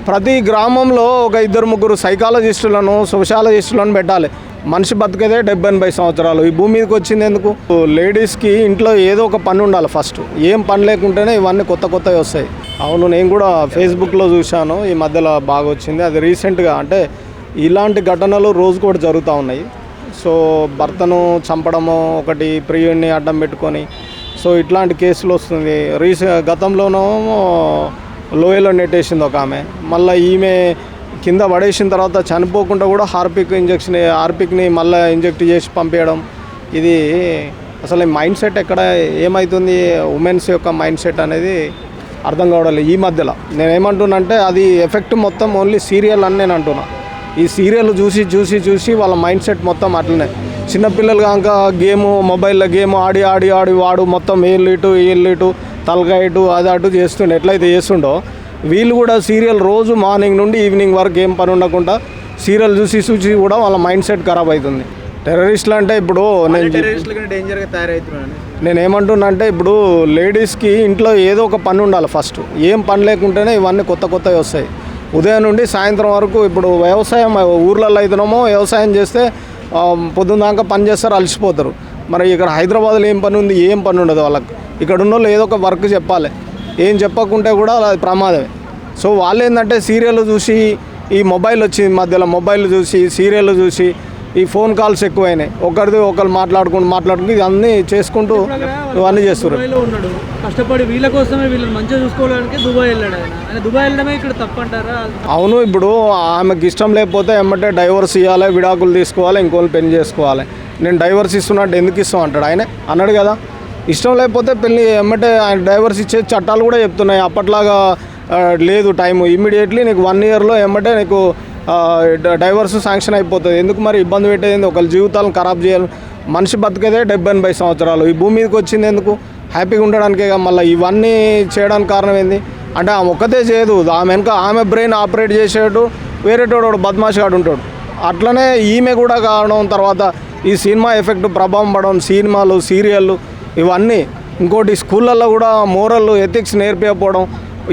ప్రతి గ్రామంలో ఒక ఇద్దరు ముగ్గురు సైకాలజిస్టులను సోషాలజిస్టులను పెట్టాలి. మనిషి బతికేదే 70-80 సంవత్సరాలు. ఈ భూమి మీదకి వచ్చింది ఎందుకు? లేడీస్కి ఇంట్లో ఏదో ఒక పని ఉండాలి. ఫస్ట్ ఏం పని లేకుంటేనే ఇవన్నీ కొత్తవి వస్తాయి. అవును, నేను కూడా ఫేస్బుక్లో చూశాను, ఈ మధ్యలో బాగా వచ్చింది. అది రీసెంట్గా అంటే ఇలాంటి ఘటనలు రోజు కూడా జరుగుతూ ఉన్నాయి. సో భర్తను చంపడము ఒకటి, ప్రియుడిని అడ్డం పెట్టుకొని, సో ఇట్లాంటి కేసులు వస్తుంది. గతంలోనూ లోయలో నెట్టేసింది ఒక ఆమె, మళ్ళీ ఈమె కింద పడేసిన తర్వాత చనిపోకుండా కూడా హార్పిక్ని మళ్ళీ ఇంజెక్ట్ చేసి పంపించడం. ఇది అసలు మైండ్ సెట్ ఎక్కడ ఏమవుతుంది, ఉమెన్స్ యొక్క మైండ్ సెట్ అనేది అర్థం కావడం. ఈ మధ్యలో నేనేమంటున్నానంటే అది ఎఫెక్ట్ మొత్తం ఓన్లీ సీరియల్ అని నేను అంటున్నా. ఈ సీరియల్ చూసి వాళ్ళ మైండ్ సెట్ మొత్తం అట్లనే. చిన్నపిల్లలు కాక మొబైల్లో గేమ్ ఆడి వాడు మొత్తం ఏళ్ళు ఇటు తలకాయ ఇటు అది అటు చేస్తుండే, ఎట్లయితే చేస్తుండో వీళ్ళు కూడా సీరియల్ రోజు మార్నింగ్ నుండి ఈవినింగ్ వరకు ఏం పని ఉండకుండా సీరియల్ చూసి కూడా వాళ్ళ మైండ్ సెట్ ఖరాబ్ అవుతుంది. టెర్రరిస్టులు అంటే ఇప్పుడు నేను ఏమంటున్నా అంటే ఇప్పుడు లేడీస్కి ఇంట్లో ఏదో ఒక పని ఉండాలి. ఫస్ట్ ఏం పని లేకుంటేనే ఇవన్నీ కొత్తవి వస్తాయి. ఉదయం నుండి సాయంత్రం వరకు ఇప్పుడు వ్యవసాయం ఊర్లలో అయితేనేమో వ్యవసాయం చేస్తే పొద్దున్న దాకా పని చేస్తారు, అలసిపోతారు. మరి ఇక్కడ హైదరాబాద్లో ఏం పని ఉంది? ఏం పని ఉండదు వాళ్ళకి. ఇక్కడ ఉన్న వాళ్ళు ఏదో ఒక వర్క్ చెప్పాలి, ఏం చెప్పకుంటే కూడా అది ప్రమాదమే. సో వాళ్ళు ఏంటంటే సీరియల్ చూసి, ఈ మొబైల్ వచ్చింది మధ్యలో, మొబైల్ చూసి సీరియల్ చూసి ఈ ఫోన్ కాల్స్ ఎక్కువైనాయి. ఒకరు మాట్లాడుకుంటూ ఇవన్నీ చేసుకుంటూ ఇవన్నీ చేస్తున్నారు. ఉన్నాడు కష్టపడి వీళ్ళ కోసమే వీళ్ళని మంచిగా చూసుకోవడానికి దుబాయ్ వెళ్ళాడు. ఆయన దుబాయ్ వెళ్ళడమే ఇక్కడ తప్పంటారా? అవును, ఇప్పుడు ఆమెకి ఇష్టం లేకపోతే ఎమ్మటే డైవర్స్ ఇవ్వాలి, విడాకులు తీసుకోవాలి, ఇంకోళ్ళు పెళ్లి చేసుకోవాలి. నేను డైవర్స్ ఇస్తున్నట్టు ఎందుకు ఇస్తాం అంటాడు ఆయన, అన్నాడు కదా. ఇష్టం లేకపోతే పెళ్ళి ఎమ్మటే ఆయన డైవర్స్ ఇచ్చే చట్టాలు కూడా చెప్తున్నాయి. అప్పట్లాగా లేదు టైము, ఇమ్మీడియట్లీ నీకు 1 ఇయర్లో ఎమ్మటే నీకు డైవర్స్ శాంక్షన్ అయిపోతుంది. ఎందుకు మరి ఇబ్బంది పెట్టేది? ఒకళ్ళ జీవితాలను ఖరాబ్ చేయాలి. మనిషి బతికేదే 70-80 సంవత్సరాలు. ఈ భూమి మీదకి వచ్చింది ఎందుకు? హ్యాపీగా ఉండడానికే. మళ్ళీ ఇవన్నీ చేయడానికి కారణం ఏంది అంటే ఆమె ఒక్కతే చేయదు, ఆమె బ్రెయిన్ ఆపరేట్ చేసేటట్టు వేరేటోడు బద్మాషిగాడు ఉంటాడు. అట్లనే ఈమె కూడా కావడం, తర్వాత ఈ సినిమా ఎఫెక్ట్ ప్రభావం పడడం, సినిమాలు సీరియళ్ళు ఇవన్నీ. ఇంకోటి స్కూళ్ళల్లో కూడా మోరల్ ఎథిక్స్ నేర్పించకపోవడం.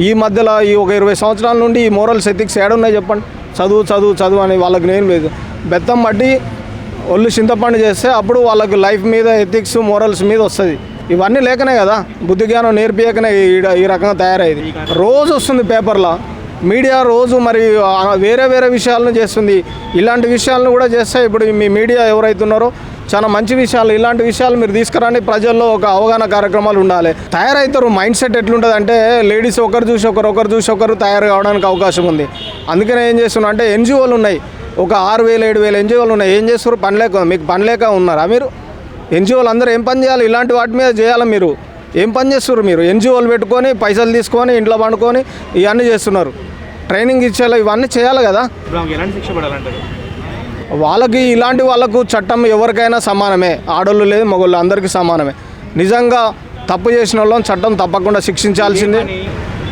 ఈ మధ్యలో ఈ ఒక 20 సంవత్సరాల నుండి ఈ మోరల్స్ ఎథిక్స్ ఏడున్నాయి చెప్పండి? చదువు అని వాళ్ళకి నేను లేదు. బెత్తం పట్టి ఒళ్ళు చింతపండు చేస్తే అప్పుడు వాళ్ళకి లైఫ్ మీద ఎథిక్స్ మోరల్స్ మీద వస్తుంది. ఇవన్నీ లేకనే కదా, బుద్ధి జ్ఞానం నేర్పియకనే ఈ రకంగా తయారయ్యేది. రోజు వస్తుంది పేపర్లో, మీడియా రోజు మరి వేరే విషయాలను చేస్తుంది. ఇలాంటి విషయాలను కూడా చేస్తే ఇప్పుడు మీ మీడియా ఎవరైతున్నారో చాలా మంచి విషయాలు, ఇలాంటి విషయాలు మీరు తీసుకురండి. ప్రజల్లో ఒక అవగాహన కార్యక్రమాలు ఉండాలి. తయారవుతారు. మైండ్ సెట్ ఎట్లుంటుంది అంటే లేడీస్ ఒకరు చూసి ఒకరు తయారు కావడానికి అవకాశం ఉంది. అందుకనే ఏం చేస్తున్నా అంటే ఎన్జిఓలు ఉన్నాయి, ఒక 6,000-7,000 ఎన్జిఓలు ఉన్నాయి. ఏం చేస్తారు? మీకు పని లేక ఉన్నారా మీరు? ఎన్జిఓలు అందరూ ఏం పని చేయాలి? ఇలాంటి వాటి మీద చేయాలి. మీరు ఏం పని చేస్తున్నారు? మీరు ఎన్జిఓలు పెట్టుకొని పైసలు తీసుకొని ఇంట్లో పండుకొని ఇవన్నీ చేస్తున్నారు. ట్రైనింగ్ ఇచ్చేలా ఇవన్నీ చేయాలి కదా. వాళ్ళకు చట్టం ఎవరికైనా సమానమే, ఆడోళ్ళు లేదు మగోళ్ళు అందరికీ సమానమే. నిజంగా తప్పు చేసిన వాళ్ళని చట్టం తప్పకుండా శిక్షించాల్సిందే.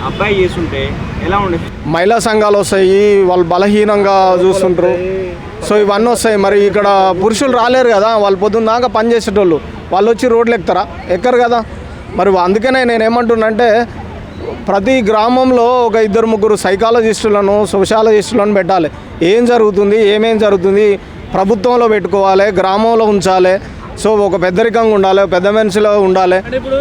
అబ్బాయి చేస్తుంటే ఎలా ఉండేది? మహిళా సంఘాలు వస్తాయి, వాళ్ళు బలహీనంగా చూస్తుంటారు. సో ఇవన్నీ వస్తాయి. మరి ఇక్కడ పురుషులు రాలేరు కదా, వాళ్ళు పొద్దున్న దాకా పని చేసేటోళ్ళు, వాళ్ళు వచ్చి రోడ్లు ఎక్కరు కదా. మరి అందుకనే నేను ఏమంటున్నానంటే ప్రతి గ్రామంలో ఒక ఇద్దరు ముగ్గురు సైకాలజిస్టులను సోషాలజిస్టులను పెట్టాలి. ఏమేం జరుగుతుంది ప్రభుత్వంలో పెట్టుకోవాలి, గ్రామంలో ఉంచాలి. సో ఒక పెద్దరికంగా ఉండాలి, పెద్ద మనిషిలో ఉండాలి,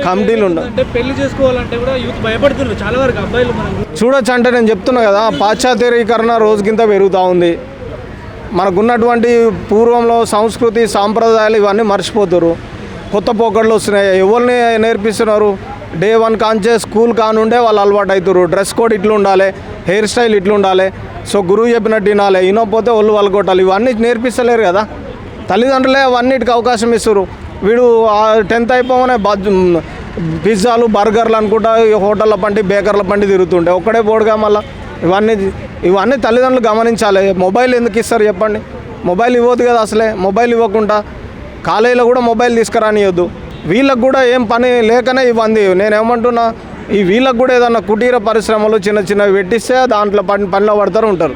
కమిటీలు ఉండాలి. పెళ్లి చేసుకోవాలంటే కూడా యూత్ భయపడుతున్నారు చాలా వరకు అబ్బాయిలు. చూడొచ్చు అంటే నేను చెప్తున్నా కదా, పాశ్చాత్యీకరణ రోజుకింత పెరుగుతూ ఉంది. మనకున్నటువంటి పూర్వంలో సంస్కృతి సాంప్రదాయాలు ఇవన్నీ మర్చిపోతారు. కొత్త పోకడలు వస్తున్నాయి. ఎవరిని నేర్పిస్తున్నారు? డే 1 కాంచే స్కూల్ కానుండే వాళ్ళు అలవాటు అవుతారు. డ్రెస్ కోడ్ ఇట్లా ఉండాలి, హెయిర్ స్టైల్ ఇట్లా ఉండాలి. సో గురువు చెప్పినట్టు వినాలి, వినకపోతే ఒళ్ళు వలగొట్టాలి. ఇవన్నీ నేర్పిస్తలేరు కదా. తల్లిదండ్రులే అవన్నిటికి అవకాశం ఇస్తారు. వీడు 10th అయిపోగానే పిజ్జాలు బర్గర్లు అనుకుంటా హోటళ్ళ పంటి బేకర్ల పంటి తిరుగుతుంటే ఒక్కడే పోడుగా. మళ్ళీ ఇవన్నీ తల్లిదండ్రులు గమనించాలి. మొబైల్ ఎందుకు ఇస్తారు చెప్పండి? మొబైల్ ఇవ్వద్దు కదా అసలే. మొబైల్ ఇవ్వకుండా కాలేజీలో కూడా మొబైల్ తీసుకురానియొద్దు. వీళ్ళకు కూడా ఏం పని లేకనే ఇవ్వండి. నేనేమంటున్నా, వీళ్ళకు కూడా ఏదన్నా కుటీర పరిశ్రమలు చిన్నవి పెట్టిస్తే దాంట్లో పనిలో పడతారు ఉంటారు.